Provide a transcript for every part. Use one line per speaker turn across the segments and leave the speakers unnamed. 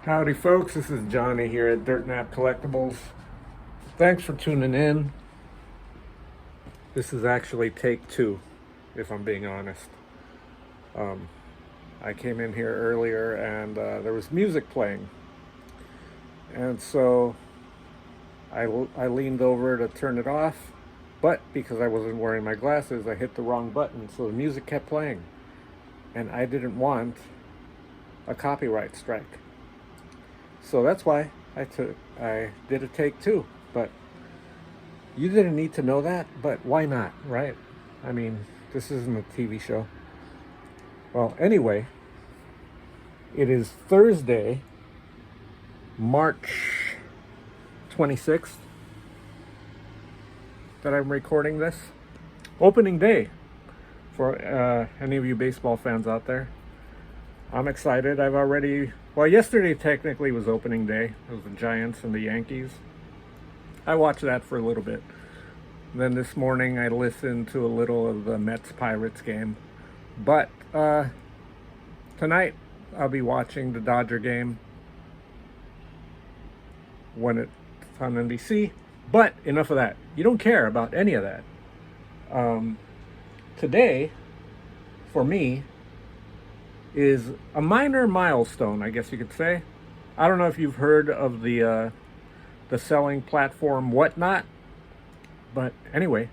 Howdy folks, this is Johnny here at Dirtnap Collectibles. Thanks for tuning in. This is actually take two, if I'm being honest. I came in here earlier and there was music playing. And so I leaned over to turn it off, but because I wasn't wearing my glasses, I hit the wrong button, so the music kept playing. And I didn't want a copyright strike. So that's why I did a take two, but you didn't need to know that, but why not, right? I mean, this isn't a TV show. Well, anyway, it is Thursday, March 26th that I'm recording this. Opening day for any of you baseball fans out there. I'm excited. Well, yesterday technically was opening day. It was the Giants and the Yankees. I watched that for a little bit. Then this morning I listened to a little of the Mets-Pirates game. But tonight I'll be watching the Dodger game when it's on NBC. But enough of that. You don't care about any of that. Today, for me, is a minor milestone, I guess you could say. I don't know if you've heard of the selling platform Whatnot, but anyway,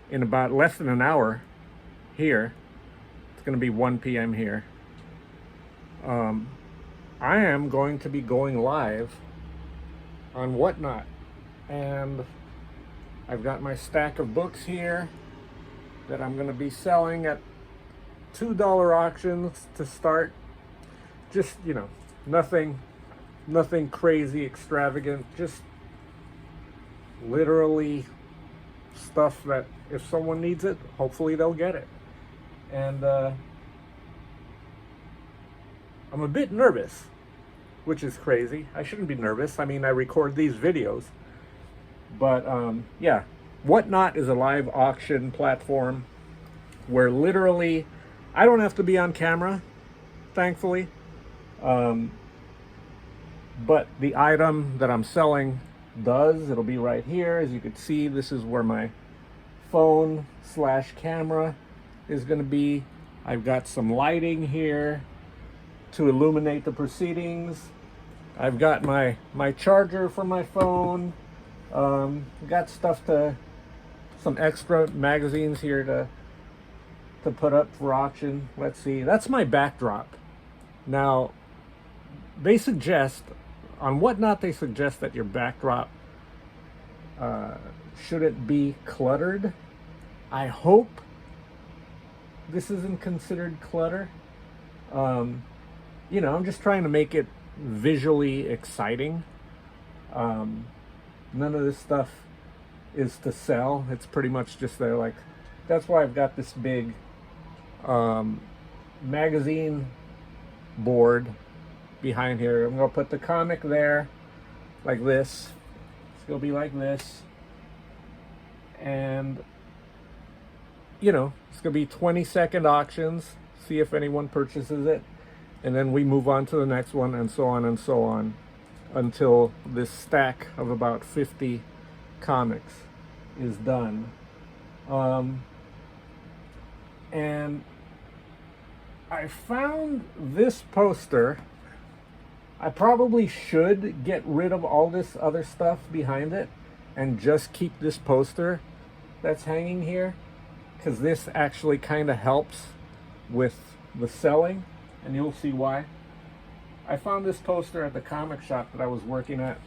in about less than an hour here, it's going to be 1 p.m. here. I am going to be going live on Whatnot, and I've got my stack of books here that I'm going to be selling at $2 auctions to start. Just, nothing crazy extravagant, just literally stuff that if someone needs it, hopefully they'll get it. And I'm a bit nervous, which is crazy. I shouldn't be nervous. I mean, I record these videos. But yeah, Whatnot is a live auction platform where literally I don't have to be on camera, thankfully. But the item that I'm selling does. It'll be right here. As you can see, this is where my phone/camera is going to be. I've got some lighting here to illuminate the proceedings. I've got my charger for my phone. Got some extra magazines here to put up for auction. Let's see. That's my backdrop. Now, they suggest on Whatnot, they suggest that your backdrop shouldn't be cluttered. I hope this isn't considered clutter. I'm just trying to make it visually exciting. None of this stuff is to sell. It's pretty much just there. Like, that's why I've got this big magazine board behind here. I'm gonna put the comic there like this. It's gonna be like this, and it's gonna be 20-second auctions. See if anyone purchases it, and then we move on to the next one, and so on and so on, until this stack of about 50 comics is done. And I found this poster. I probably should get rid of all this other stuff behind it and just keep this poster that's hanging here, because this actually kind of helps with the selling, and you'll see why. I found this poster at the comic shop that I was working at,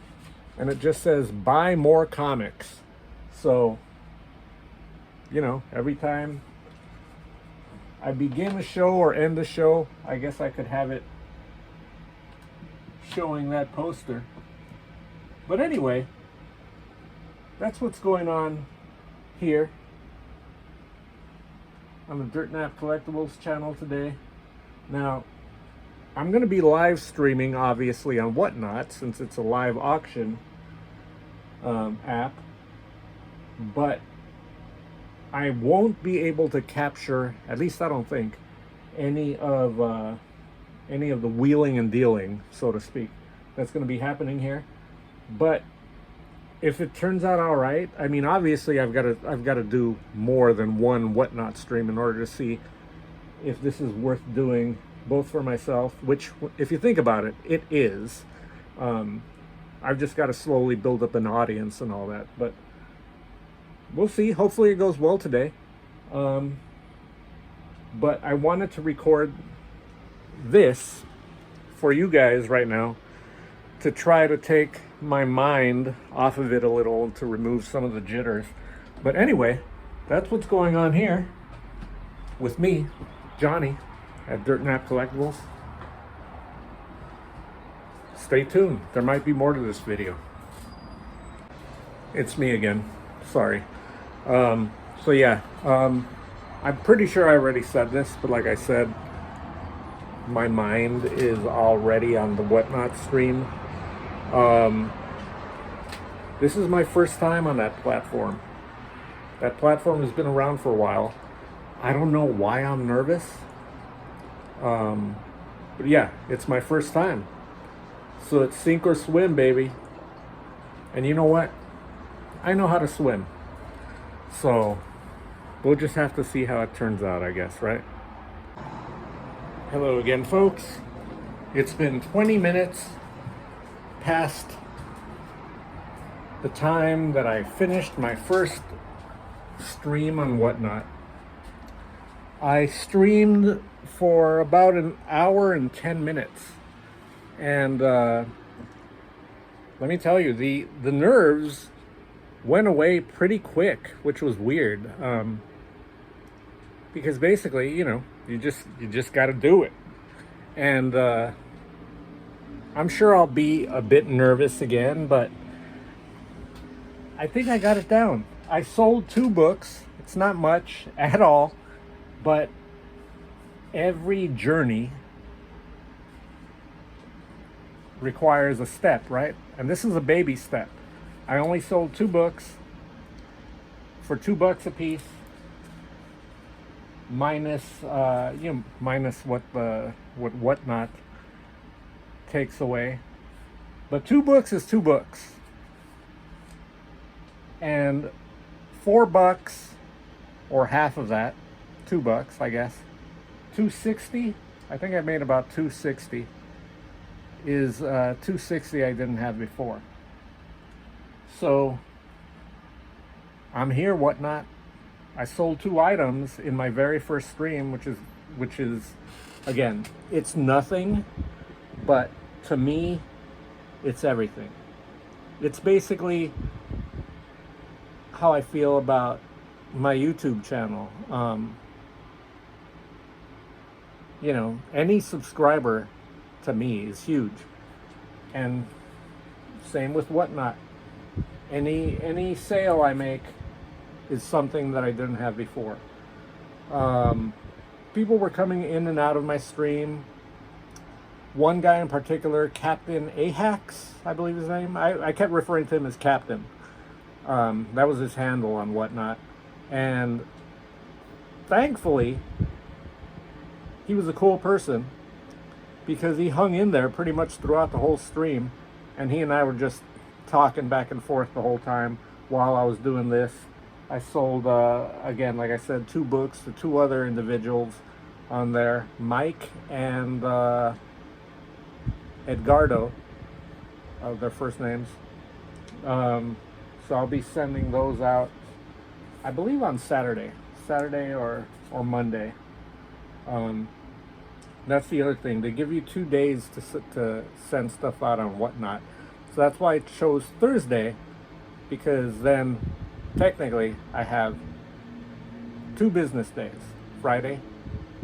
and it just says buy more comics. So every time I begin a show or end a show, I guess I could have it showing that poster. But anyway, that's what's going on here on the Dirtnap Collectibles channel today. Now, I'm going to be live streaming, obviously, on Whatnot, since it's a live auction app. But I won't be able to capture, at least I don't think, any of any of the wheeling and dealing, so to speak, that's going to be happening here. But if it turns out all right, I mean, obviously I've got to do more than one Whatnot stream in order to see if this is worth doing, both for myself, which, if you think about it, it is. I've just got to slowly build up an audience and all that, but we'll see. Hopefully it goes well today. But I wanted to record this for you guys right now to try to take my mind off of it a little, to remove some of the jitters. But anyway, that's what's going on here with me, Johnny, at Dirtnap Collectibles. Stay tuned. There might be more to this video. It's me again. Sorry. So yeah, I'm pretty sure I already said this, but like I said, my mind is already on the Whatnot stream. This is my first time on that platform. That platform has been around for a while. I don't know why I'm nervous. But yeah, it's my first time. So it's sink or swim, baby. And you know what? I know how to swim. So we'll just have to see how it turns out, I guess, right? Hello again, folks. It's been 20 minutes past the time that I finished my first stream on Whatnot. I streamed for about an hour and 10 minutes. And let me tell you, the nerves went away pretty quick, which was weird. Because basically, you know, you just got to do it. And I'm sure I'll be a bit nervous again, but I think I got it down. I sold 2 books. It's not much at all, but every journey requires a step, right? And this is a baby step. I only sold 2 books for $2 a piece, minus minus what Whatnot takes away. But 2 books is 2 books, and $4 or half of that, $2, I guess, $2.60. I think I made about $2.60. Is $2.60 I didn't have before. So I'm here, Whatnot. I sold 2 items in my very first stream, which is again, it's nothing, but to me, it's everything. It's basically how I feel about my YouTube channel. You know, any subscriber to me is huge, and same with Whatnot. Any sale I make is something that I didn't have before. People were coming in and out of my stream. One guy in particular, Captain Ahax, I believe his name. I kept referring to him as Captain. That was his handle on Whatnot. And thankfully, he was a cool person, because he hung in there pretty much throughout the whole stream, and he and I were just talking back and forth the whole time while I was doing this. I sold, again, like I said, 2 books to 2 other individuals on there, Mike and Edgardo, their first names. So I'll be sending those out, I believe, on Saturday or Monday. That's the other thing. They give you 2 days to send stuff out on Whatnot. So that's why I chose Thursday, because then technically I have 2 business days, Friday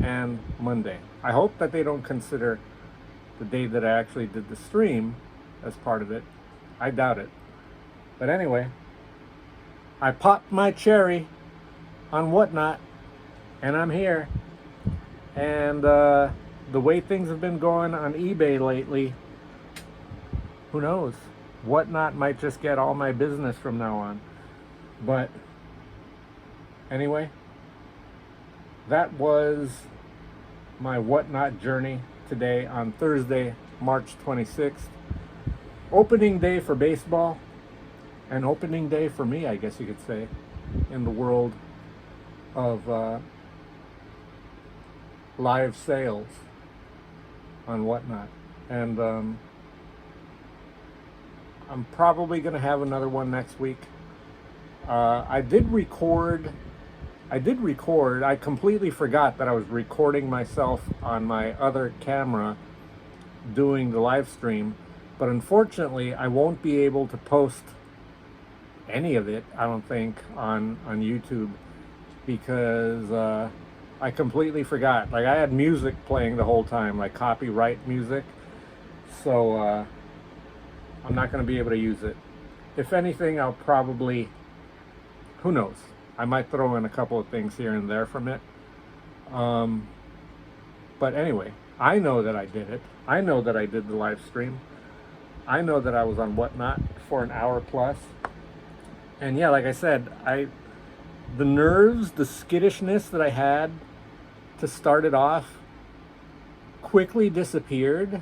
and Monday. I hope that they don't consider the day that I actually did the stream as part of it. I doubt it. But anyway, I popped my cherry on Whatnot, and I'm here. And the way things have been going on eBay lately, who knows? Whatnot might just get all my business from now on. But anyway, that was my Whatnot journey today on Thursday, March 26th. Opening day for baseball, and opening day for me, I guess you could say, in the world of live sales on Whatnot. And I'm probably going to have another one next week. I did record. I completely forgot that I was recording myself on my other camera doing the live stream. But unfortunately, I won't be able to post any of it, I don't think, on YouTube, because I completely forgot. Like, I had music playing the whole time, like copyright music. So I'm not going to be able to use it. If anything, I'll probably, who knows, I might throw in a couple of things here and there from it. But anyway, I know that I did it. I know that I did the live stream. I know that I was on Whatnot for an hour plus. And yeah, like I said, the nerves, the skittishness that I had to start it off quickly disappeared.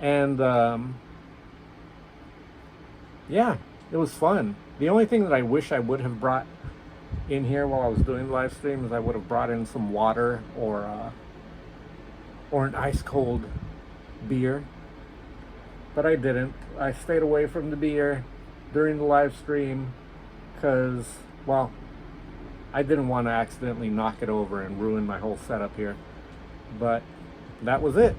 And yeah, it was fun. The only thing that I wish I would have brought in here while I was doing the live stream is I would have brought in some water or an ice cold beer. But I didn't. I stayed away from the beer during the live stream because, well, I didn't want to accidentally knock it over and ruin my whole setup here. But that was it.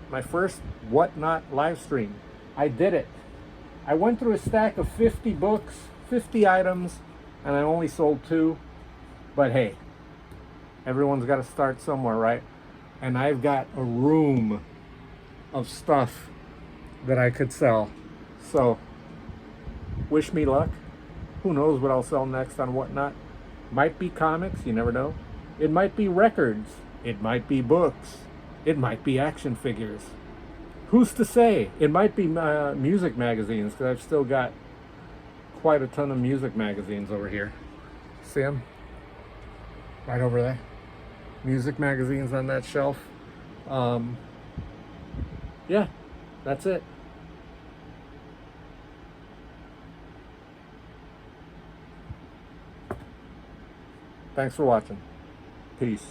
My first Whatnot live stream. I did it. I went through a stack of 50 books, 50 items, and I only sold 2. But hey, everyone's got to start somewhere, right? And I've got a room of stuff that I could sell. So, wish me luck. Who knows what I'll sell next on Whatnot? Might be comics, you never know. It might be records. It might be books. It might be action figures. Who's to say? It might be music magazines, because I've still got quite a ton of music magazines over here. See them? Right over there. Music magazines on that shelf. Yeah, that's it. Thanks for watching. Peace.